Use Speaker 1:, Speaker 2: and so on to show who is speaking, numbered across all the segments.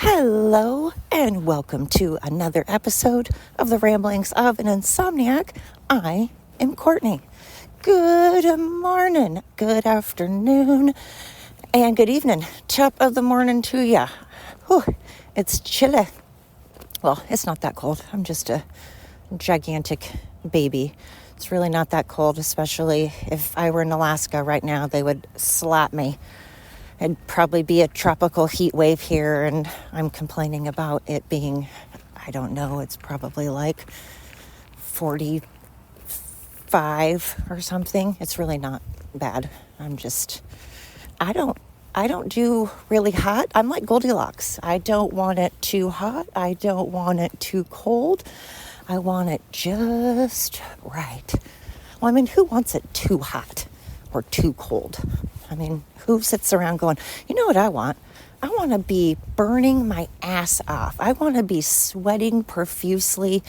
Speaker 1: Hello and welcome to another episode of the Ramblings of an Insomniac. I am Courtney. Good morning, good afternoon, and good evening. Top of the morning to ya. Whew, it's chilly. Well, it's not that cold. I'm just a gigantic baby. It's really not that cold, especially if I were in Alaska right now, they would slap me. It'd probably be a tropical heat wave here, and I'm complaining about it being, I don't know, it's probably like 45 or something. It's really not bad. I don't do really hot. I'm like Goldilocks. I don't want it too hot. I don't want it too cold. I want it just right. Well, I mean, who wants it too hot or too cold? I mean, who sits around going, you know what I want? I want to be burning my ass off. I want to be sweating profusely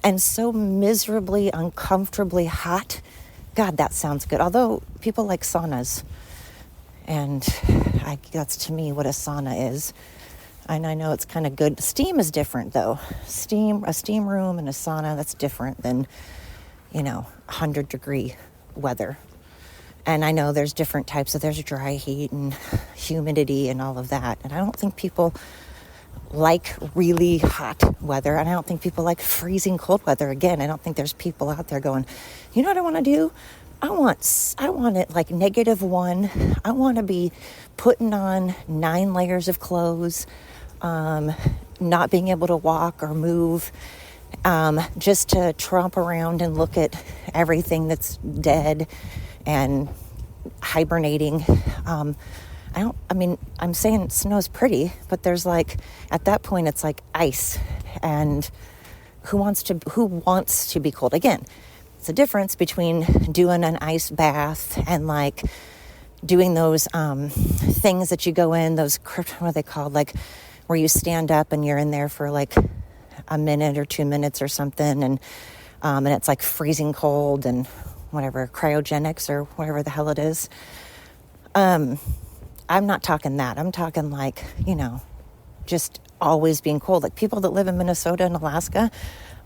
Speaker 1: and so miserably, uncomfortably hot. God, that sounds good. Although people like saunas. And that's to me what a sauna is. And I know it's kind of good. Steam is different, though. A steam room and a sauna, that's different than, 100-degree weather. And I know there's different types there's dry heat and humidity and all of that. And I don't think people like really hot weather. And I don't think people like freezing cold weather. Again, I don't think there's people out there going, you know what I want to do? I want it like -1. I want to be putting on 9 layers of clothes, not being able to walk or move, just to tromp around and look at everything that's dead and hibernating. I'm saying snow's pretty, but there's at that point it's like ice, and who wants to be cold? Again, it's a difference between doing an ice bath and doing those things that you go in, those, what are they called? Where you stand up and you're in there for a minute or 2 minutes or something, and it's freezing cold and whatever, cryogenics or whatever the hell it is. I'm not talking that. I'm talking just always being cold. People that live in Minnesota and Alaska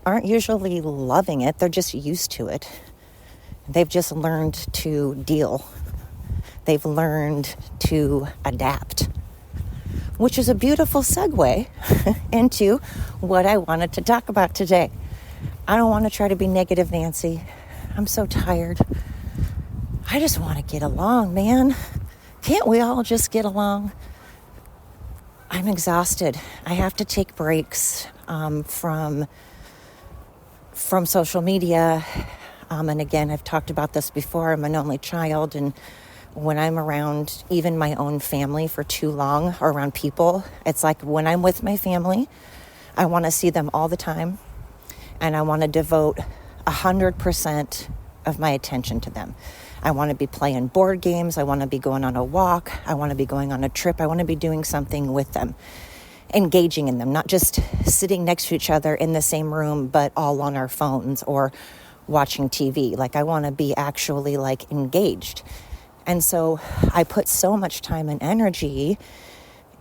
Speaker 1: aren't usually loving it. They're just used to it. They've just learned to deal. They've learned to adapt, which is a beautiful segue into what I wanted to talk about today. I don't want to try to be negative Nancy. I'm so tired. I just want to get along, man. Can't we all just get along? I'm exhausted. I have to take breaks from social media. And again, I've talked about this before. I'm an only child, and when I'm around even my own family for too long, or around people, it's when I'm with my family, I want to see them all the time, and I want to devote 100% of my attention to them. I want to be playing board games. I want to be going on a walk. I want to be going on a trip. I want to be doing something with them, engaging in them, not just sitting next to each other in the same room, but all on our phones or watching TV. I want to be actually engaged. And so I put so much time and energy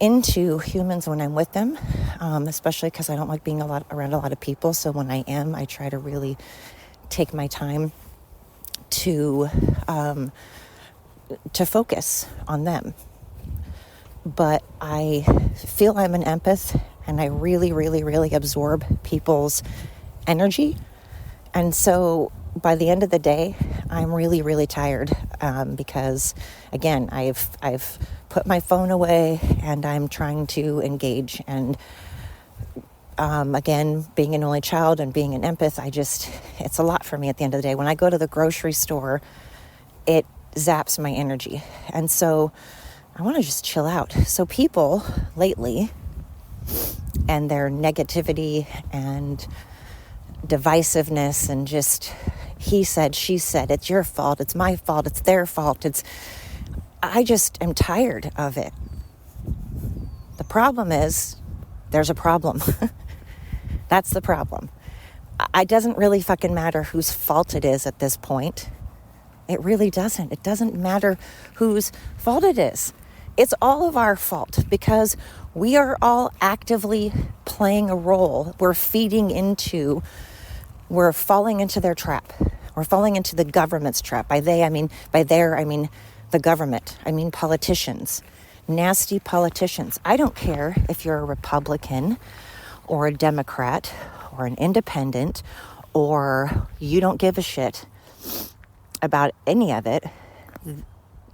Speaker 1: into humans when I'm with them, especially because I don't like being around a lot of people. So when I am, I try to really take my time to focus on them. But I feel I'm an empath, and I really, really, really absorb people's energy. And so by the end of the day, I'm really, really tired because, again, I've put my phone away and I'm trying to engage. And again, being an only child and being an empath, it's a lot for me at the end of the day. When I go to the grocery store, it zaps my energy. And so I want to just chill out. So people lately and their negativity and divisiveness and just he said, she said, it's your fault, it's my fault, it's their fault. I just am tired of it. The problem is there's a problem. That's the problem. It doesn't really fucking matter whose fault it is at this point. It really doesn't. It doesn't matter whose fault it is. It's all of our fault because we are all actively playing a role. We're falling into their trap. We're falling into the government's trap. By they, I mean the government. I mean politicians, nasty politicians. I don't care if you're a Republican or a Democrat or an independent or you don't give a shit about any of it.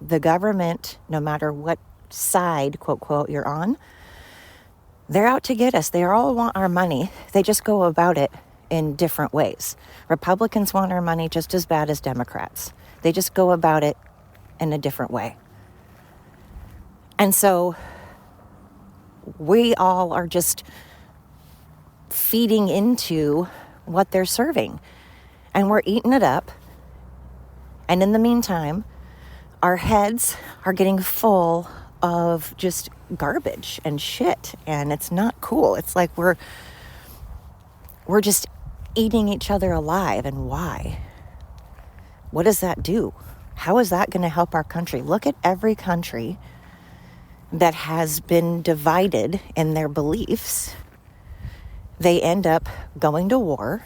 Speaker 1: The government, no matter what side, quote, quote, you're on, they're out to get us. They all want our money. They just go about it in different ways. Republicans want our money just as bad as Democrats. They just go about it in a different way. And so we all are just feeding into what they're serving. And we're eating it up. And in the meantime, our heads are getting full of just garbage and shit. And it's not cool. It's like we're just eating each other alive. And why? What does that do? How is that going to help our country? Look at every country that has been divided in their beliefs. They end up going to war.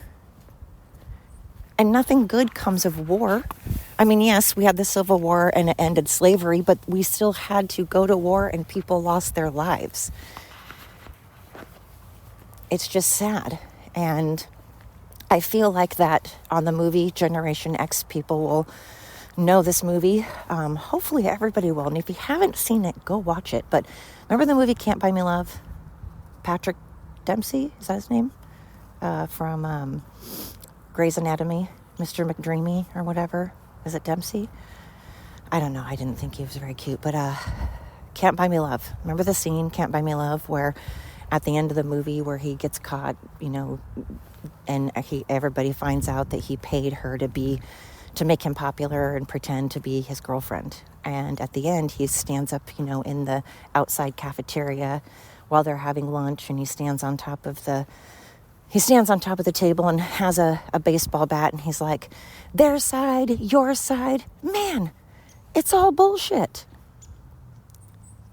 Speaker 1: And nothing good comes of war. I mean, yes, we had the Civil War and it ended slavery, but we still had to go to war and people lost their lives. It's just sad. And I feel like that on the movie Generation X, people will know this movie. Hopefully everybody will. And if you haven't seen it, go watch it. But remember the movie Can't Buy Me Love? Patrick Dempsey, is that his name? From Grey's Anatomy, Mr. McDreamy or whatever. Is it Dempsey? I don't know. I didn't think he was very cute. But Can't Buy Me Love. Remember the scene, Can't Buy Me Love, where at the end of the movie where he gets caught, and everybody finds out that he paid her to make him popular and pretend to be his girlfriend. And at the end, he stands up, in the outside cafeteria while they're having lunch, and he stands on top of the table and has a baseball bat, and he's like, their side, your side. Man, it's all bullshit.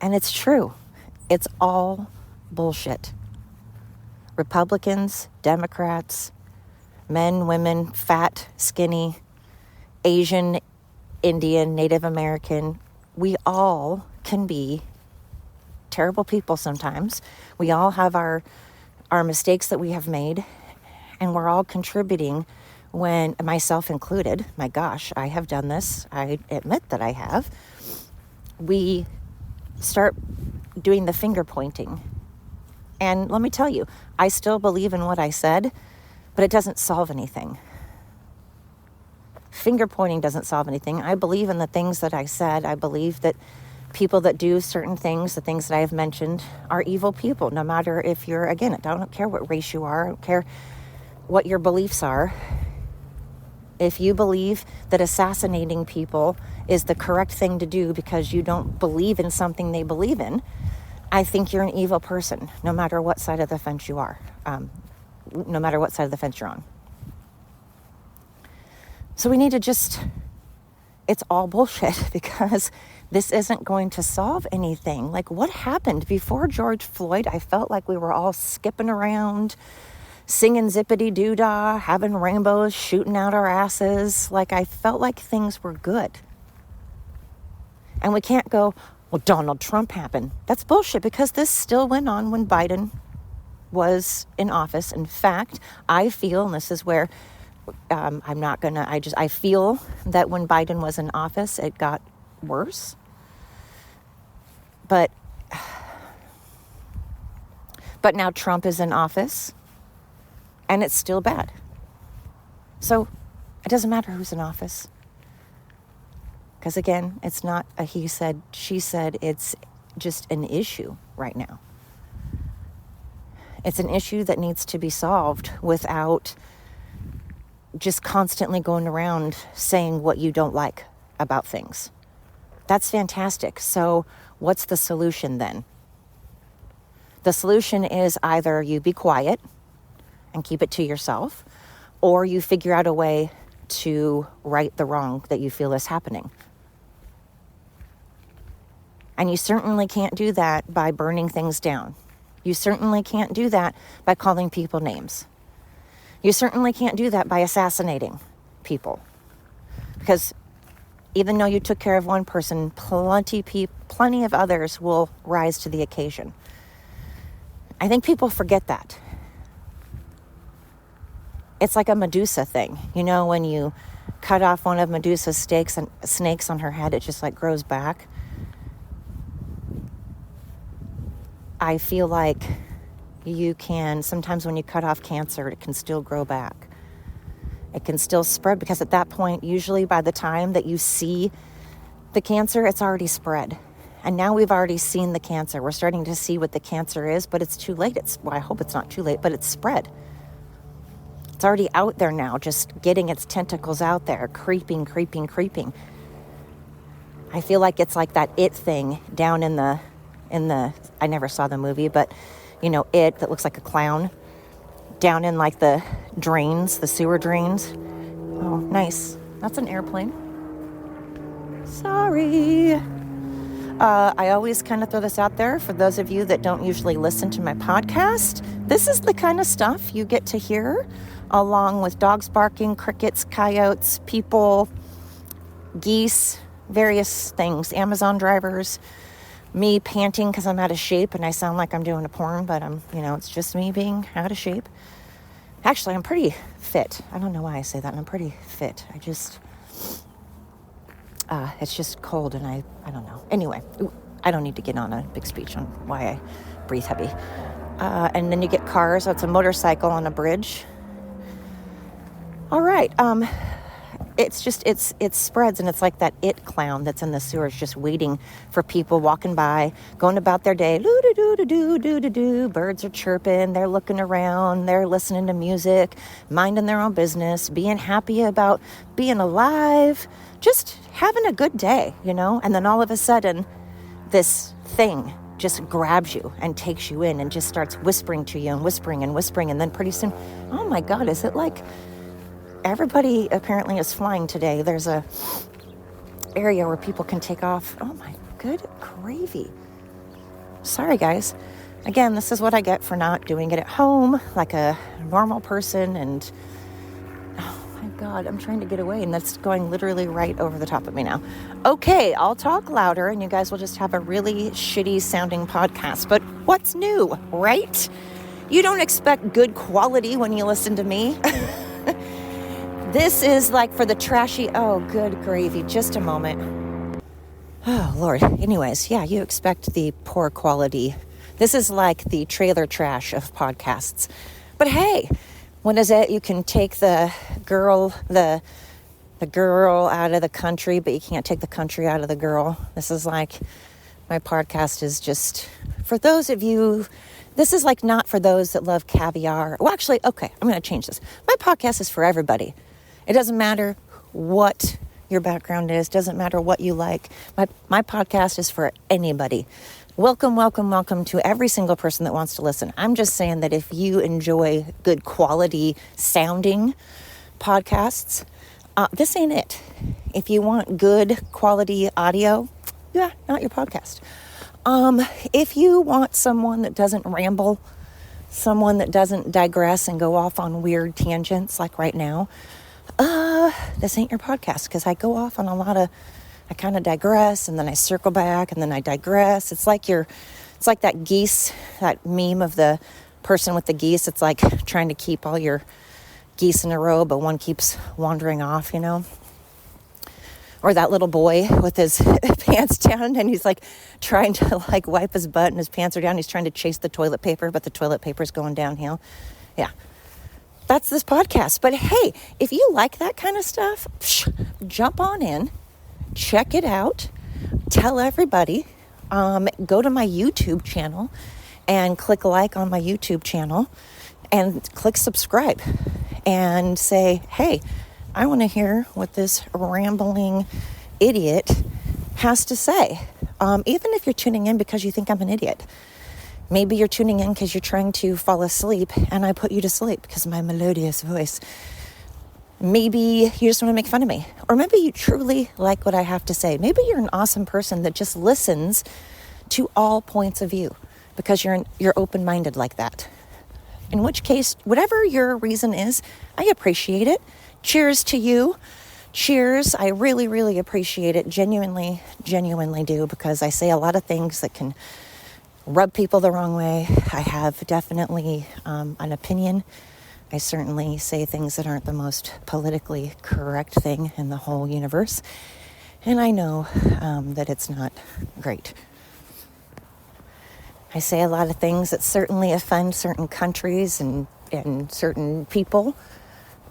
Speaker 1: And it's true. It's all bullshit. Republicans, Democrats, men, women, fat, skinny, Asian, Indian, Native American, we all can be terrible people sometimes. We all have our mistakes that we have made, and we're all contributing, when myself included. My gosh, I have done this. I admit that I have. We start doing the finger pointing. And let me tell you, I still believe in what I said, but it doesn't solve anything. Finger pointing doesn't solve anything. I believe in the things that I said. I believe that people that do certain things, the things that I have mentioned, are evil people. No matter if you're, again, I don't care what race you are. I don't care what your beliefs are. If you believe that assassinating people is the correct thing to do because you don't believe in something they believe in, I think you're an evil person, no matter what side of the fence you are, no matter what side of the fence you're on. So we need to it's all bullshit, because this isn't going to solve anything. Like, what happened before George Floyd? I felt like we were all skipping around, singing zippity doo dah, having rainbows shooting out our asses. Like, I felt like things were good. And we can't go, well, Donald Trump happened. That's bullshit, because this still went on when Biden was in office. In fact, I feel, and this is where I feel that when Biden was in office, it got worse. But now Trump is in office, and it's still bad. So it doesn't matter who's in office. Because again, it's not a he said, she said, it's just an issue right now. It's an issue that needs to be solved without just constantly going around saying what you don't like about things. That's fantastic. So what's the solution then? The solution is either you be quiet and keep it to yourself, or you figure out a way to right the wrong that you feel is happening. And you certainly can't do that by burning things down. You certainly can't do that by calling people names. You certainly can't do that by assassinating people. Because even though you took care of one person, plenty of others will rise to the occasion. I think people forget that. It's like a Medusa thing. You know, when you cut off one of Medusa's snakes on her head, it just like grows back. I feel like you can, sometimes when you cut off cancer, it can still grow back. It can still spread, because at that point, usually by the time that you see the cancer, it's already spread. And now we've already seen the cancer. We're starting to see what the cancer is, but it's too late. I hope it's not too late, but it's spread. It's already out there now, just getting its tentacles out there, creeping. I feel like it's like that It thing down in the, I never saw the movie, but you know, It, that looks like a clown, down in like the drains, the sewer drains. Oh, nice. That's an airplane. Sorry. I always kind of throw this out there for those of you that don't usually listen to my podcast. This is the kind of stuff you get to hear, along with dogs barking, crickets, coyotes, people, geese, various things, Amazon drivers, me panting because I'm out of shape and I sound like I'm doing a porn, but it's just me being out of shape. Actually, I'm pretty fit. I don't know why I say that. I'm pretty fit. It's just cold and I don't know. Anyway, I don't need to get on a big speech on why I breathe heavy. And then you get cars. So it's a motorcycle on a bridge. All right. It spreads, and it's like that It clown that's in the sewers, just waiting for people walking by, going about their day. Doo-doo-doo-doo-doo-doo-doo. Birds are chirping. They're looking around. They're listening to music, minding their own business, being happy about being alive, just having a good day, And then all of a sudden, this thing just grabs you and takes you in and just starts whispering to you and whispering. And then pretty soon, oh my God, is it like... Everybody apparently is flying today. There's a area where people can take off. Oh my good gravy. Sorry, guys. Again, this is what I get for not doing it at home like a normal person. And oh my God, I'm trying to get away, and that's going literally right over the top of me now. Okay, I'll talk louder and you guys will just have a really shitty sounding podcast. But what's new, right? You don't expect good quality when you listen to me. This is like for the trashy, oh, good gravy. Just a moment. Oh, Lord. Anyways, yeah, you expect the poor quality. This is like the trailer trash of podcasts. But hey, what is it? You can take the girl out of the country, but you can't take the country out of the girl. This is like, my podcast is just for those of you. This is like not for those that love caviar. Well, actually, okay, I'm going to change this. My podcast is for everybody. It doesn't matter what your background is. Doesn't matter what you like. My podcast is for anybody. Welcome to every single person that wants to listen. I'm just saying that if you enjoy good quality sounding podcasts, this ain't it. If you want good quality audio, yeah, not your podcast. If you want someone that doesn't ramble, someone that doesn't digress and go off on weird tangents like right now, this ain't your podcast, because I go off on I kind of digress and then I circle back and then I digress. It's like that geese, that meme of the person with the geese. It's like trying to keep all your geese in a row, but one keeps wandering off, Or that little boy with his pants down and he's like trying to like wipe his butt and his pants are down. He's trying to chase the toilet paper, but the toilet paper's going downhill. Yeah. That's this podcast. But hey, if you like that kind of stuff, jump on in, check it out, tell everybody, go to my YouTube channel and click like on my YouTube channel and click subscribe and say, hey, I want to hear what this rambling idiot has to say. Even if you're tuning in because you think I'm an idiot. Maybe you're tuning in because you're trying to fall asleep and I put you to sleep because of my melodious voice. Maybe you just want to make fun of me. Or maybe you truly like what I have to say. Maybe you're an awesome person that just listens to all points of view because you're open-minded like that. In which case, whatever your reason is, I appreciate it. Cheers to you. Cheers. I really, really appreciate it. Genuinely do, because I say a lot of things that can rub people the wrong way. I have definitely an opinion. I certainly say things that aren't the most politically correct thing in the whole universe. And I know that it's not great. I say a lot of things that certainly offend certain countries and certain people.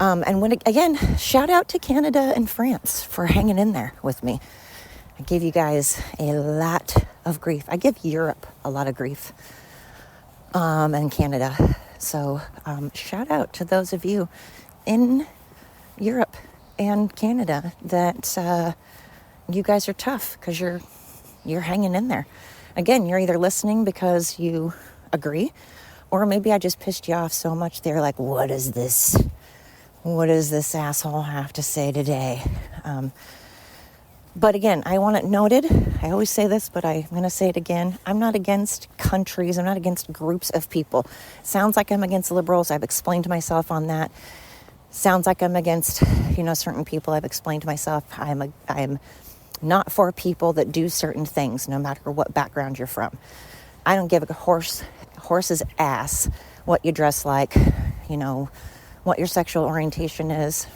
Speaker 1: Again, shout out to Canada and France for hanging in there with me. I give you guys a lot of grief. I give Europe a lot of grief, and Canada. So shout out to those of you in Europe and Canada that you guys are tough because you're hanging in there. Again, you're either listening because you agree, or maybe I just pissed you off so much they're like, what does this asshole have to say today? But again, I want it noted. I always say this, but I'm going to say it again. I'm not against countries. I'm not against groups of people. Sounds like I'm against liberals. I've explained to myself on that. Sounds like I'm against, certain people. I've explained to myself I'm not for people that do certain things, no matter what background you're from. I don't give a horse's ass what you dress like, what your sexual orientation is.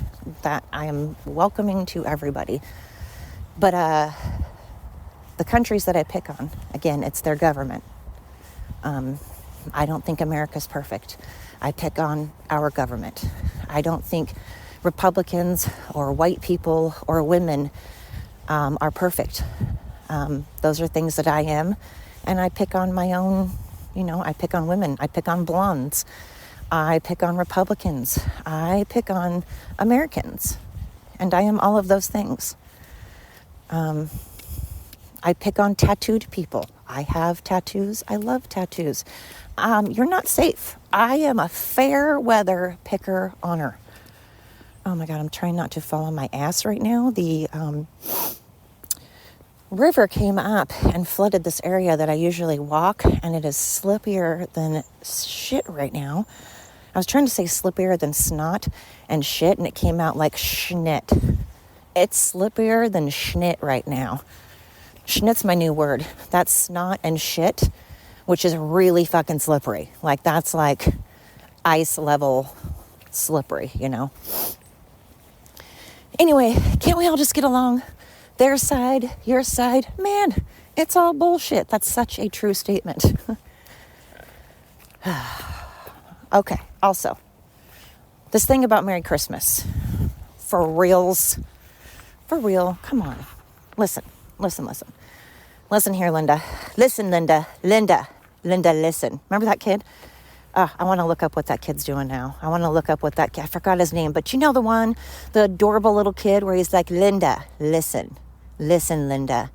Speaker 1: That I am welcoming to everybody. But the countries that I pick on, again, it's their government. I don't think America's perfect. I pick on our government. I don't think Republicans or white people or women are perfect. Those are things that I am. And I pick on my own, I pick on women. I pick on blondes. I pick on Republicans. I pick on Americans. And I am all of those things. I pick on tattooed people. I have tattoos. I love tattoos. You're not safe. I am a fair weather picker honor. Oh my God, I'm trying not to fall on my ass right now. The river came up and flooded this area that I usually walk, and it is slippier than shit right now. I was trying to say slippier than snot and shit, and it came out like schnit. It's slippier than schnit right now. Schnit's my new word. That's snot and shit, which is really fucking slippery. Like, that's like ice level slippery, Anyway, can't we all just get along? Their side, your side. Man, it's all bullshit. That's such a true statement. Okay, also, this thing about Merry Christmas. For reals. For real, come on. Listen. Listen here, Linda. Listen, Linda. Linda, listen. Remember that kid? I want to look up what that kid's doing now. I want to look up what that kid, I forgot his name, but the adorable little kid where he's like, Linda, listen, Linda.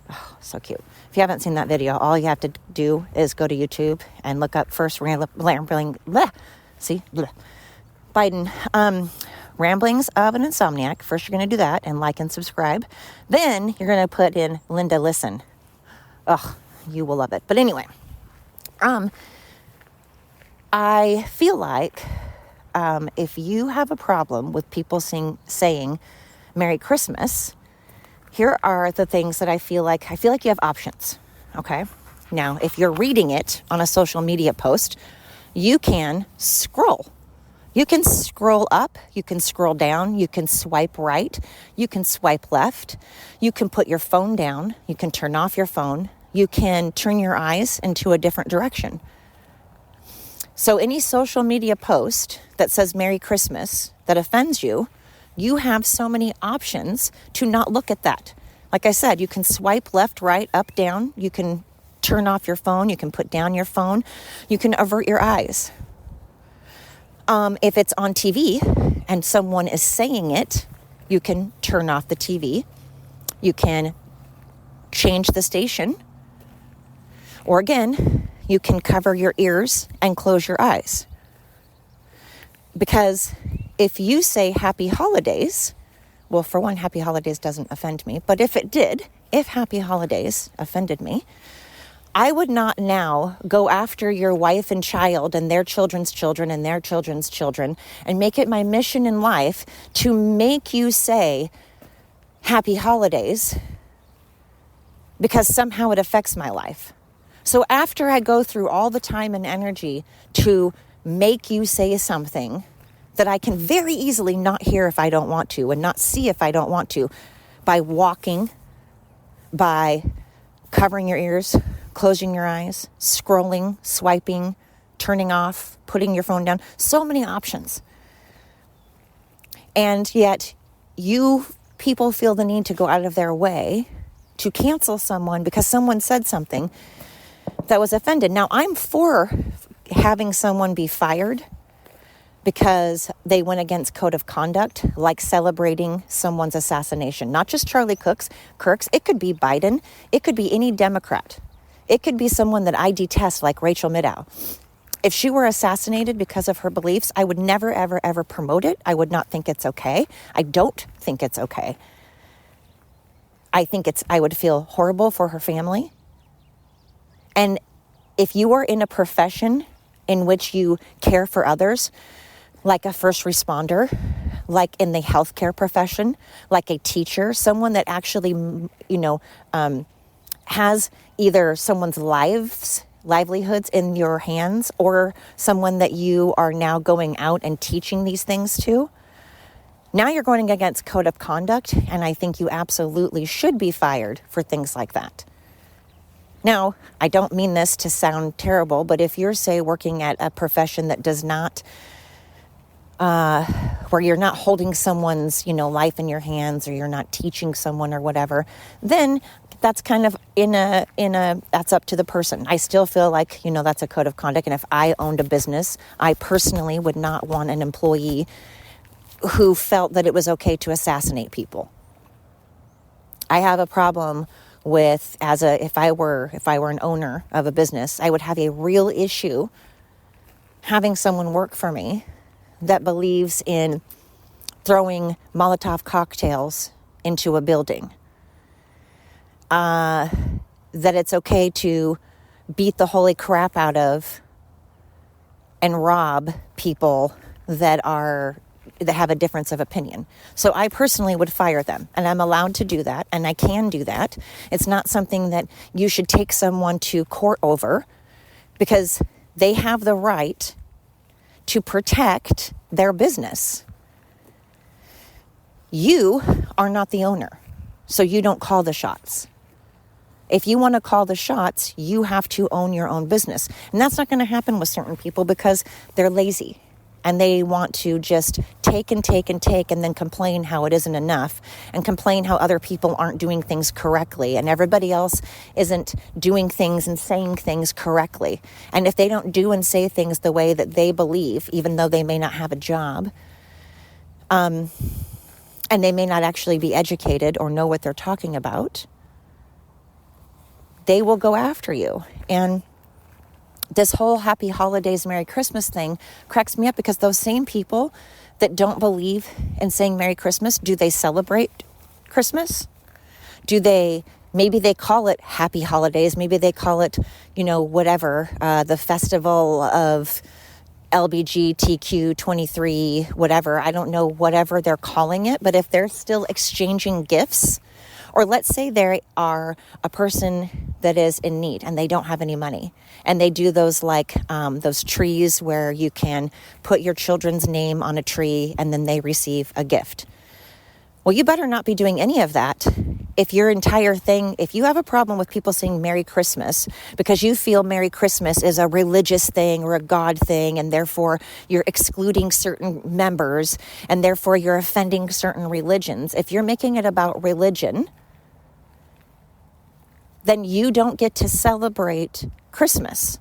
Speaker 1: Oh, so cute. If you haven't seen that video, all you have to do is go to YouTube and look up first Biden, Ramblings of an Insomniac. First, you're going to do that and like and subscribe. Then you're going to put in Linda Listen. Ugh, you will love it. But anyway, I feel like if you have a problem with people saying Merry Christmas, here are the things that I feel like you have options. Okay. Now, if you're reading it on a social media post, you can scroll. You can scroll up, you can scroll down, you can swipe right, you can swipe left, you can put your phone down, you can turn off your phone, you can turn your eyes into a different direction. So any social media post that says Merry Christmas that offends you, you have so many options to not look at that. Like I said, you can swipe left, right, up, down, you can turn off your phone, you can put down your phone, you can avert your eyes. If it's on TV and someone is saying it, you can turn off the TV. You can change the station. Or again, you can cover your ears and close your eyes. Because if you say happy holidays, well, for one, happy holidays doesn't offend me. But if it did, if happy holidays offended me, I would not now go after your wife and child and their children's children and their children's children and make it my mission in life to make you say happy holidays because somehow it affects my life. So after I go through all the time and energy to make you say something that I can very easily not hear if I don't want to and not see if I don't want to, by walking, by covering your ears, closing your eyes, scrolling, swiping, turning off, putting your phone down, so many options. And yet you people feel the need to go out of their way to cancel someone because someone said something that was offended. Now, I'm for having someone be fired because they went against code of conduct, like celebrating someone's assassination. Not just Charlie Kirk's. It could be Biden. It could be any Democrat. It could be someone that I detest, like Rachel Maddow. If she were assassinated because of her beliefs, I would never, ever, ever promote it. I would not think it's okay. I don't think it's okay. I would feel horrible for her family. And if you are in a profession in which you care for others, like a first responder, like in the healthcare profession, like a teacher, someone that actually, has either someone's livelihoods in your hands or someone that you are now going out and teaching these things to, now you're going against code of conduct, and I think you absolutely should be fired for things like that. Now, I don't mean this to sound terrible, but if you're, say, working at a profession that does not, where you're not holding someone's, life in your hands, or you're not teaching someone or whatever, then that's kind of that's up to the person. I still feel like, that's a code of conduct. And if I owned a business, I personally would not want an employee who felt that it was okay to assassinate people. I have a problem with, if I were an owner of a business, I would have a real issue having someone work for me that believes in throwing Molotov cocktails into a building. That it's okay to beat the holy crap out of and rob people that have a difference of opinion. So I personally would fire them, and I'm allowed to do that, and I can do that. It's not something that you should take someone to court over, because they have the right to protect their business. You are not the owner, so you don't call the shots. If you want to call the shots, you have to own your own business. And that's not going to happen with certain people because they're lazy and they want to just take and take and take and then complain how it isn't enough and complain how other people aren't doing things correctly and everybody else isn't doing things and saying things correctly. And if they don't do and say things the way that they believe, even though they may not have a job, and they may not actually be educated or know what they're talking about, they will go after you. And this whole happy holidays, Merry Christmas thing cracks me up because those same people that don't believe in saying Merry Christmas, do they celebrate Christmas? Maybe they call it happy holidays. Maybe they call it, whatever, the festival of LBGTQ 23, whatever. I don't know, whatever they're calling it. But if they're still exchanging gifts, or let's say they are a person that is in need and they don't have any money, and they do those those trees where you can put your children's name on a tree and then they receive a gift. Well, you better not be doing any of that. If your entire thing, if you have a problem with people saying Merry Christmas because you feel Merry Christmas is a religious thing or a God thing, and therefore you're excluding certain members and therefore you're offending certain religions, if you're making it about religion, then you don't get to celebrate Christmas.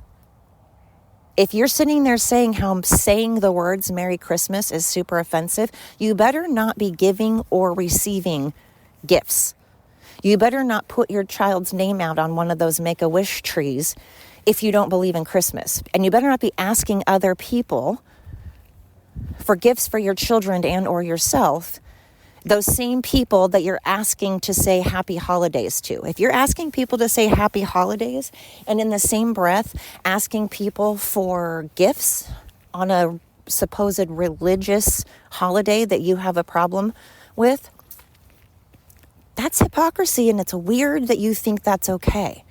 Speaker 1: If you're sitting there saying how saying the words Merry Christmas is super offensive, you better not be giving or receiving gifts. You better not put your child's name out on one of those Make-A-Wish trees if you don't believe in Christmas. And you better not be asking other people for gifts for your children and or yourself, those same people that you're asking to say happy holidays to. If you're asking people to say happy holidays and in the same breath asking people for gifts on a supposed religious holiday that you have a problem with, that's hypocrisy, and it's weird that you think that's okay.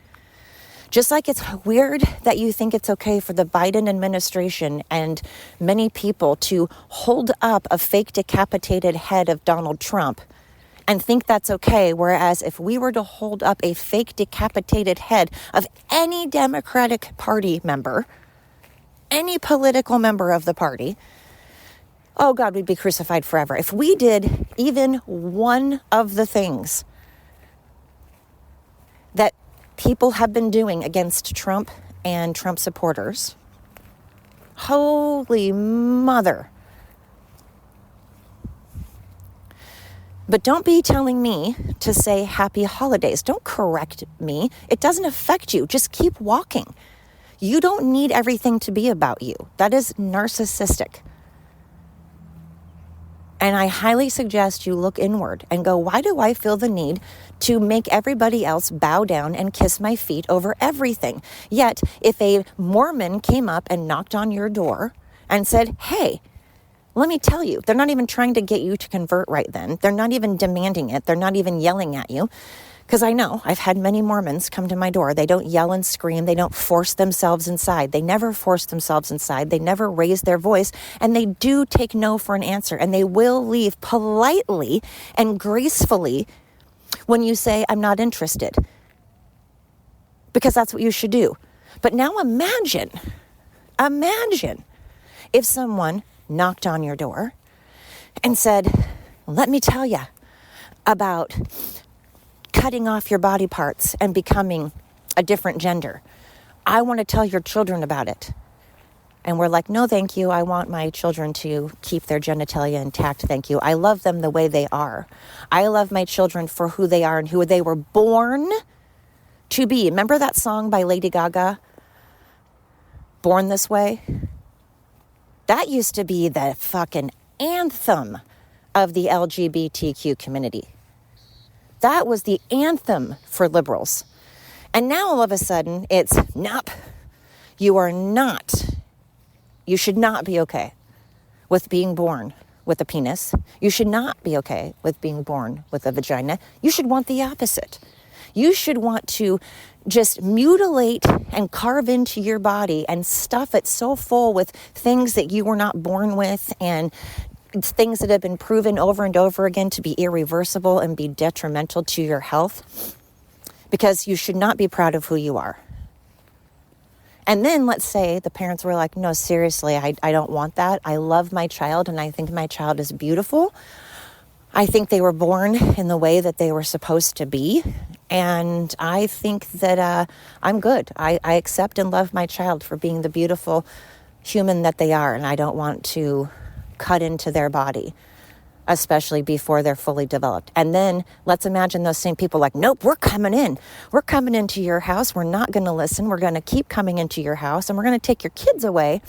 Speaker 1: Just like it's weird that you think it's okay for the Biden administration and many people to hold up a fake decapitated head of Donald Trump and think that's okay, whereas if we were to hold up a fake decapitated head of any Democratic Party member, any political member of the party, oh God, we'd be crucified forever. If we did even one of the things that people have been doing against Trump and Trump supporters, holy mother. But don't be telling me to say happy holidays. Don't correct me. It doesn't affect you. Just keep walking. You don't need everything to be about you. That is narcissistic. And I highly suggest you look inward and go, why do I feel the need to make everybody else bow down and kiss my feet over everything? Yet, if a Mormon came up and knocked on your door and said, hey, let me tell you, they're not even trying to get you to convert right then. They're not even demanding it. They're not even yelling at you. Because I know I've had many Mormons come to my door. They don't yell and scream. They don't force themselves inside. They never force themselves inside. They never raise their voice. And they do take no for an answer. And they will leave politely and gracefully when you say, I'm not interested. Because that's what you should do. But now imagine if someone knocked on your door and said, let me tell you about cutting off your body parts and becoming a different gender. I want to tell your children about it. And we're like, no, thank you. I want my children to keep their genitalia intact. Thank you. I love them the way they are. I love my children for who they are and who they were born to be. Remember that song by Lady Gaga, Born This Way? That used to be the fucking anthem of the LGBTQ community. That was the anthem for liberals. And now all of a sudden it's, nope, you should not be okay with being born with a penis. You should not be okay with being born with a vagina. You should want the opposite. You should want to just mutilate and carve into your body and stuff it so full with things that you were not born with and things that have been proven over and over again to be irreversible and be detrimental to your health, because you should not be proud of who you are. And then let's say the parents were like, no, seriously, I don't want that. I love my child and I think my child is beautiful. I think they were born in the way that they were supposed to be. And I think that I'm good. I accept and love my child for being the beautiful human that they are. And I don't want to cut into their body, especially before they're fully developed. And then let's imagine those same people like, nope, we're coming in. We're coming into your house. We're not going to listen. We're going to keep coming into your house and we're going to take your kids away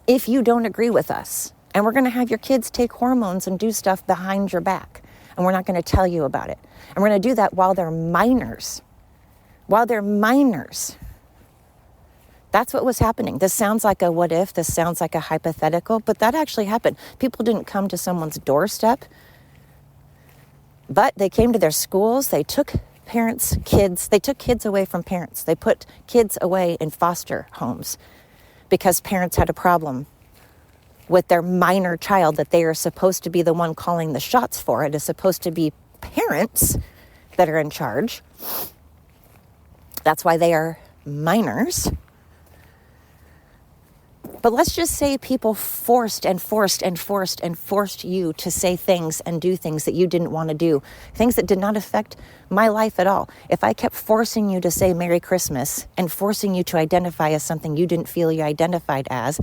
Speaker 1: if you don't agree with us. And we're going to have your kids take hormones and do stuff behind your back. And we're not going to tell you about it. And we're going to do that while they're minors. That's what was happening. This sounds like a what if, this sounds like a hypothetical, but that actually happened. People didn't come to someone's doorstep, but they came to their schools. They took kids away from parents. They put kids away in foster homes because parents had a problem with their minor child that they are supposed to be the one calling the shots for. It is supposed to be parents that are in charge. That's why they are minors. But let's just say people forced you to say things and do things that you didn't want to do, things that did not affect my life at all. If I kept forcing you to say Merry Christmas and forcing you to identify as something you didn't feel you identified as,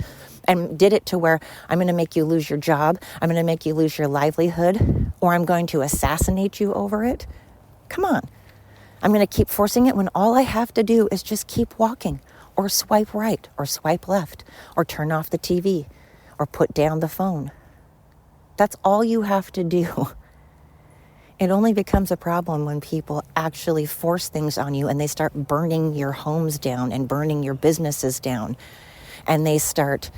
Speaker 1: and did it to where I'm going to make you lose your job, I'm going to make you lose your livelihood, or I'm going to assassinate you over it, come on. I'm going to keep forcing it when all I have to do is just keep walking. Or swipe right, or swipe left, or turn off the TV, or put down the phone. That's all you have to do. It only becomes a problem when people actually force things on you and they start burning your homes down and burning your businesses down, and they start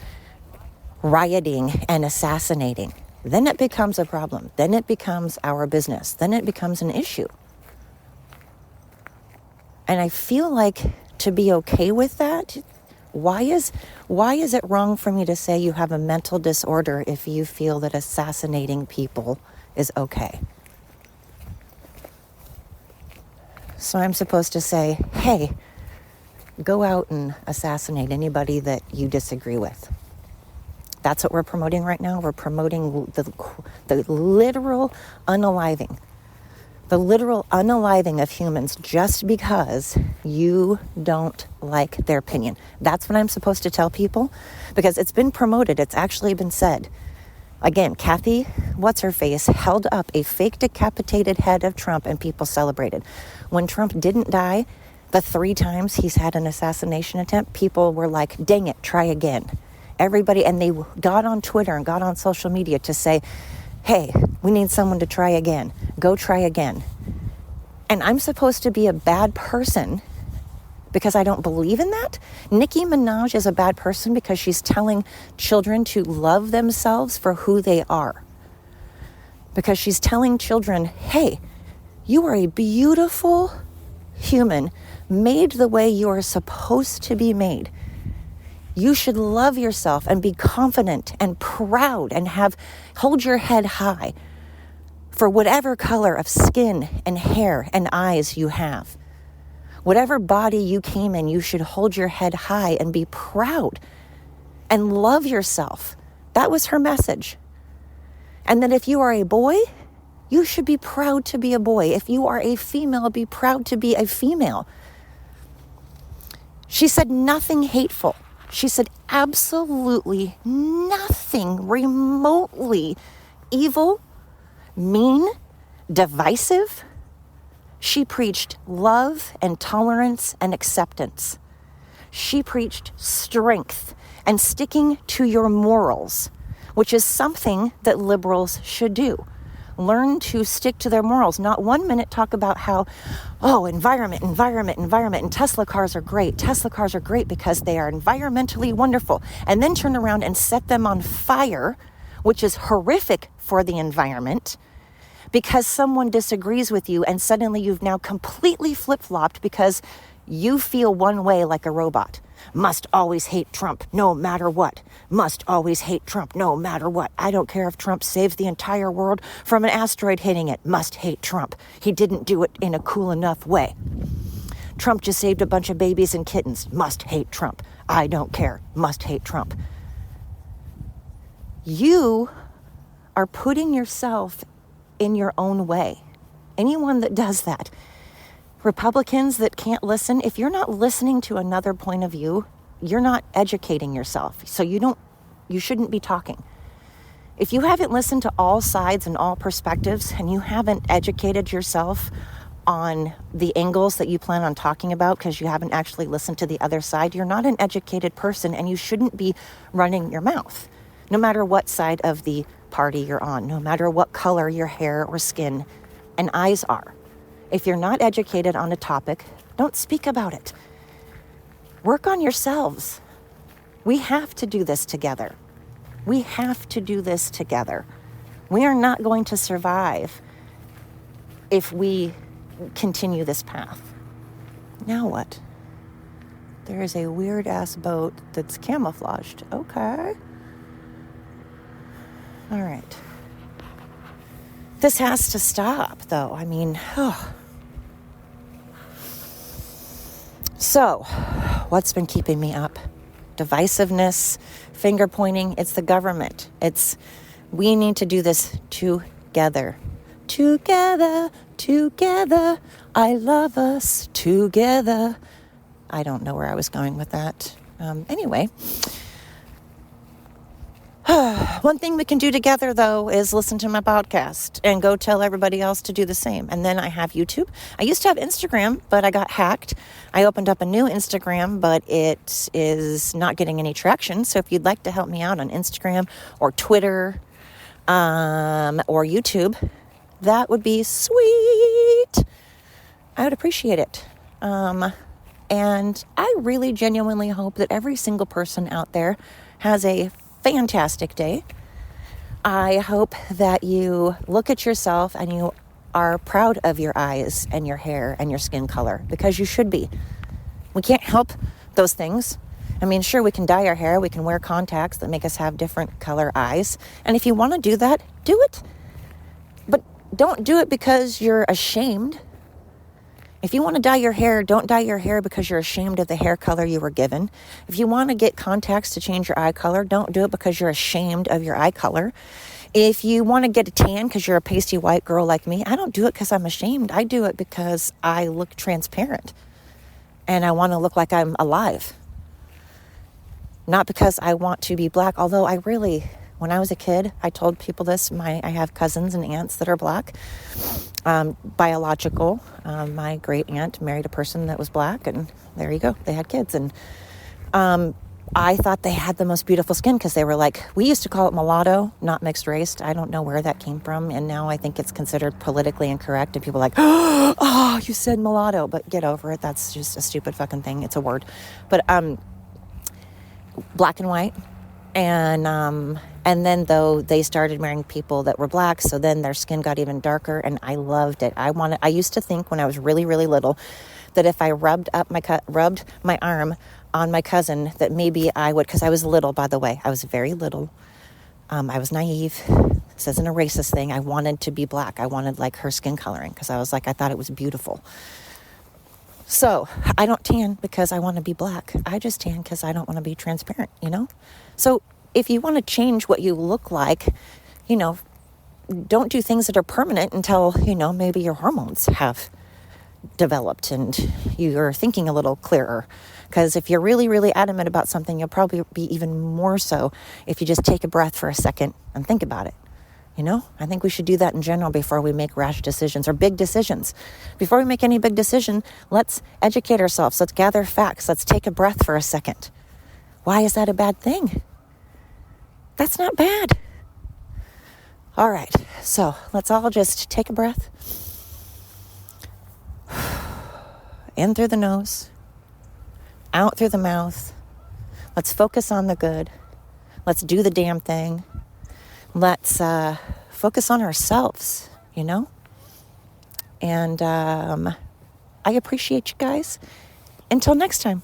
Speaker 1: rioting and assassinating. Then it becomes a problem. Then it becomes our business. Then it becomes an issue. And I feel like to be okay with that, why is it wrong for me to say you have a mental disorder if you feel that assassinating people is okay? So I'm supposed to say, hey, go out and assassinate anybody that you disagree with. That's what we're promoting right now. We're promoting the literal unaliving. The literal unaliving of humans just because you don't like their opinion. That's what I'm supposed to tell people, because it's been promoted. It's actually been said. Again, Kathy, what's-her-face, held up a fake decapitated head of Trump and people celebrated. When Trump didn't die, the 3 times he's had an assassination attempt, people were like, dang it, try again. Everybody, and they got on Twitter and got on social media to say, hey, we need someone to try again. Go try again. And I'm supposed to be a bad person because I don't believe in that? Nicki Minaj is a bad person because she's telling children to love themselves for who they are. Because she's telling children, hey, you are a beautiful human made the way you are supposed to be made. You should love yourself and be confident and proud and hold your head high for whatever color of skin and hair and eyes you have. Whatever body you came in, you should hold your head high and be proud and love yourself. That was her message. And that if you are a boy, you should be proud to be a boy. If you are a female, be proud to be a female. She said nothing hateful. She said absolutely nothing remotely evil, mean, divisive. She preached love and tolerance and acceptance. She preached strength and sticking to your morals, which is something that liberals should do. Learn to stick to their morals. Not 1 minute talk about how, environment, and Tesla cars are great. Tesla cars are great because they are environmentally wonderful. And then turn around and set them on fire, which is horrific for the environment, because someone disagrees with you and suddenly you've now completely flip-flopped because you feel one way like a robot. Must always hate Trump no matter what. Must always hate Trump no matter what. I don't care if Trump saves the entire world from an asteroid hitting it. Must hate Trump. He didn't do it in a cool enough way. Trump just saved a bunch of babies and kittens. Must hate Trump. I don't care. Must hate Trump. You are putting yourself in your own way. Anyone that does that. Republicans that can't listen, if you're not listening to another point of view, you're not educating yourself. So you shouldn't be talking. If you haven't listened to all sides and all perspectives, and you haven't educated yourself on the angles that you plan on talking about because you haven't actually listened to the other side, you're not an educated person, and you shouldn't be running your mouth, no matter what side of the party you're on, no matter what color your hair or skin and eyes are. If you're not educated on a topic, don't speak about it. Work on yourselves. We have to do this together. We have to do this together. We are not going to survive if we continue this path. Now what? There is a weird-ass boat that's camouflaged. Okay. All right. This has to stop, though. I mean, So, what's been keeping me up? Divisiveness, finger pointing. It's the government. We need to do this together. Together, together. I love us together. I don't know where I was going with that. Anyway. One thing we can do together, though, is listen to my podcast and go tell everybody else to do the same. And then I have YouTube. I used to have Instagram, but I got hacked. I opened up a new Instagram, but it is not getting any traction. So if you'd like to help me out on Instagram or Twitter, or YouTube, that would be sweet. I would appreciate it. And I really genuinely hope that every single person out there has a fantastic day. I hope that you look at yourself and you are proud of your eyes and your hair and your skin color, because you should be. We can't help those things. I mean, sure, we can dye our hair, we can wear contacts that make us have different color eyes. And if you want to do that, do it. But don't do it because you're ashamed. If you want to dye your hair, don't dye your hair because you're ashamed of the hair color you were given. If you want to get contacts to change your eye color, don't do it because you're ashamed of your eye color. If you want to get a tan because you're a pasty white girl like me, I don't do it because I'm ashamed. I do it because I look transparent and I want to look like I'm alive. Not because I want to be black, although I really, when I was a kid, I told people this, I have cousins and aunts that are black, biological. My great aunt married a person that was black, and there you go, they had kids. And I thought they had the most beautiful skin because they were like, we used to call it mulatto, not mixed race. I don't know where that came from, and now I think it's considered politically incorrect, and people are like, oh, you said mulatto, but get over it. That's just a stupid fucking thing. It's a word. But black and white. And then though they started marrying people that were black, so then their skin got even darker, and I loved it. I used to think when I was really, really little that if I rubbed my arm on my cousin, that maybe I would, because I was little, by the way, I was very little. I was naive. This isn't a racist thing. I wanted to be black. I wanted like her skin coloring because I was like, I thought it was beautiful. So I don't tan because I want to be black. I just tan because I don't want to be transparent, you know? So if you want to change what you look like, you know, don't do things that are permanent until, you know, maybe your hormones have developed and you're thinking a little clearer. Because if you're really, really adamant about something, you'll probably be even more so if you just take a breath for a second and think about it. You know, I think we should do that in general before we make rash decisions or big decisions. Before we make any big decision, let's educate ourselves. Let's gather facts. Let's take a breath for a second. Why is that a bad thing? That's not bad. All right, so let's all just take a breath. In through the nose, out through the mouth. Let's focus on the good. Let's do the damn thing. Let's focus on ourselves, you know? And I appreciate you guys. Until next time.